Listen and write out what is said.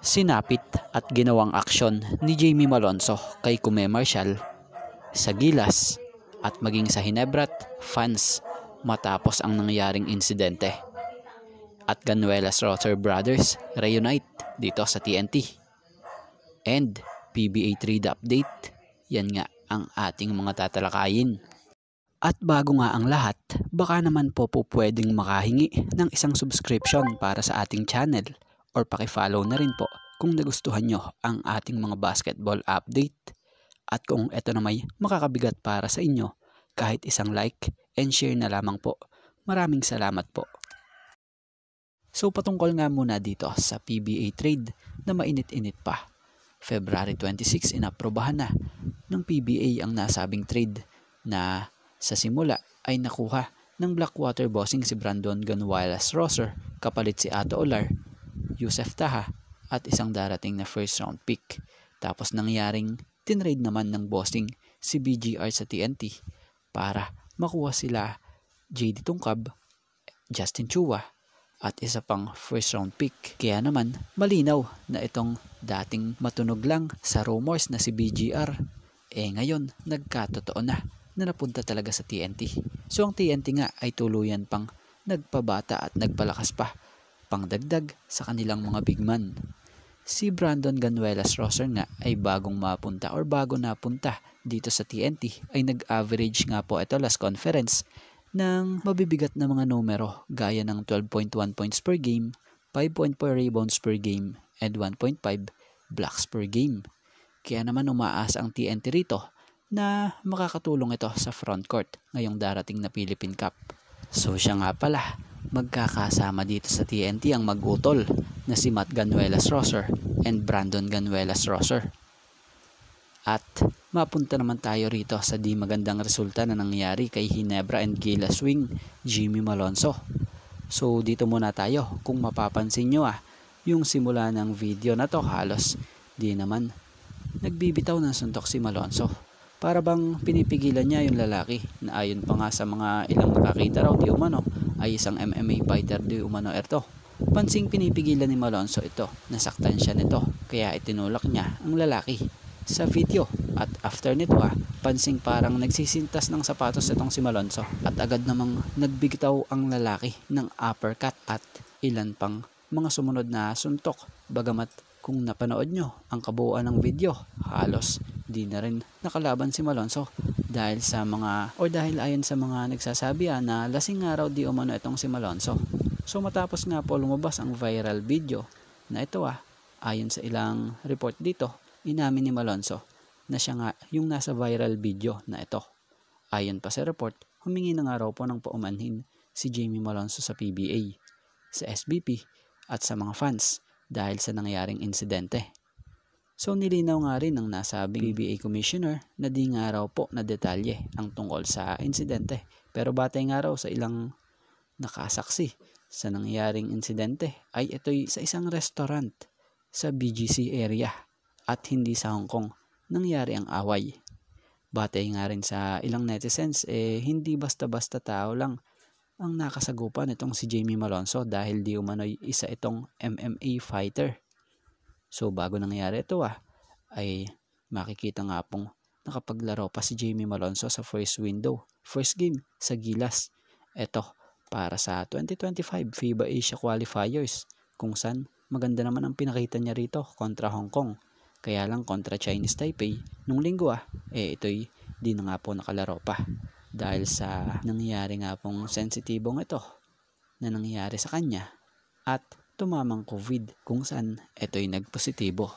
Sinapit at ginawang aksyon ni Jamie Malonzo kay Kume Marshall sa Gilas at maging sa Hinebra fans matapos ang nangyaring insidente. At Ganuelas Rosser Brothers reunite dito sa TNT. And PBA trade update, yan nga ang ating mga tatalakayin. At bago nga ang lahat, baka naman po pwedeng makahingi ng isang subscription para sa ating channel or paki-follow na rin po kung nagustuhan nyo ang ating mga basketball update. At kung ito na may makakabigat para sa inyo, kahit isang like and share na lamang po. Maraming salamat po. So patungkol nga muna dito sa PBA trade na mainit-init pa. February 26 inaprobahan na ng PBA ang nasabing trade na sa simula ay nakuha ng Blackwater bossing si Brandon Ganuelas Rosser kapalit si Ato Olar, Yusef Taha at isang darating na first round pick. Tapos nangyaring tinrade naman ng bossing si BGR sa TNT para makuha sila JD Tungkab, Justin Chua at isa pang first round pick. Kaya naman malinaw na itong dating matunog lang sa rumors na si BGR ngayon nagkatotoo na napunta talaga sa TNT. So ang TNT nga ay tuluyan pang nagpabata at nagpalakas pa pangdagdag sa kanilang mga big man. Si Brandon Ganuelas Rosser nga ay bagong mapunta or bago napunta dito sa TNT ay nag-average nga po ito last conference ng mabibigat na mga numero gaya ng 12.1 points per game, 5.4 rebounds per game, and 1.5 blocks per game. Kaya naman umaasa ang TNT rito na makakatulong ito sa frontcourt ngayong darating na Philippine Cup. So siya nga pala, magkakasama dito sa TNT ang mag-utol na si Matt Ganuelas Rosser and Brandon Ganuelas Rosser. At mapunta naman tayo rito sa di magandang resulta na nangyari kay Hinebra and Gilas wing Jamie Malonzo. So dito muna tayo, kung mapapansin nyo yung simula ng video na to halos di naman nagbibitaw ng suntok si Malonzo. Para bang pinipigilan niya yung lalaki na ayon pa nga sa mga ilang nakakita raw di umano ay isang MMA fighter di umano erto. Pansing pinipigilan ni Malonzo ito, nasaktan siya nito kaya itinulak niya ang lalaki sa video. At after nito pansing parang nagsisintas ng sapatos itong si Malonzo at agad namang nagbigtaw ang lalaki ng uppercut at ilan pang mga sumunod na suntok. Bagamat kung napanood nyo ang kabuuan ng video, halos di na rin nakalaban si Malonzo dahil ayon sa mga nagsasabi na lasing nga raw di umano itong si Malonzo. So matapos nga po lumabas ang viral video na ito ayon sa ilang report dito, inamin ni Malonzo na siya nga yung nasa viral video na ito. Ayon pa sa report, humingi na nga raw po ng paumanhin si Jamie Malonzo sa PBA, sa SBP at sa mga fans dahil sa nangyaring insidente. So nilinaw nga rin ng nasabing PBA Commissioner na di nga raw po na detalye ang tungkol sa insidente. Pero batay nga raw sa ilang nakasaksi sa nangyaring insidente ay ito'y sa isang restaurant sa BGC area at hindi sa Hong Kong nangyari ang away. Batay nga rin sa ilang netizens hindi basta-basta tao lang ang nakasagupan itong si Jamie Malonzo dahil di umano'y isa itong MMA fighter. So bago nangyari ito ay makikita nga pong nakapaglaro pa si Jamie Malonzo sa first game sa Gilas. Ito para sa 2025 FIBA Asia Qualifiers kung saan maganda naman ang pinakita niya rito kontra Hong Kong. Kaya lang kontra Chinese Taipei nung linggo ito'y di na nga po nakalaro pa dahil sa nangyari nga pong sensitibong ito na nangyari sa kanya at tumamang COVID kung saan ito'y nagpositibo.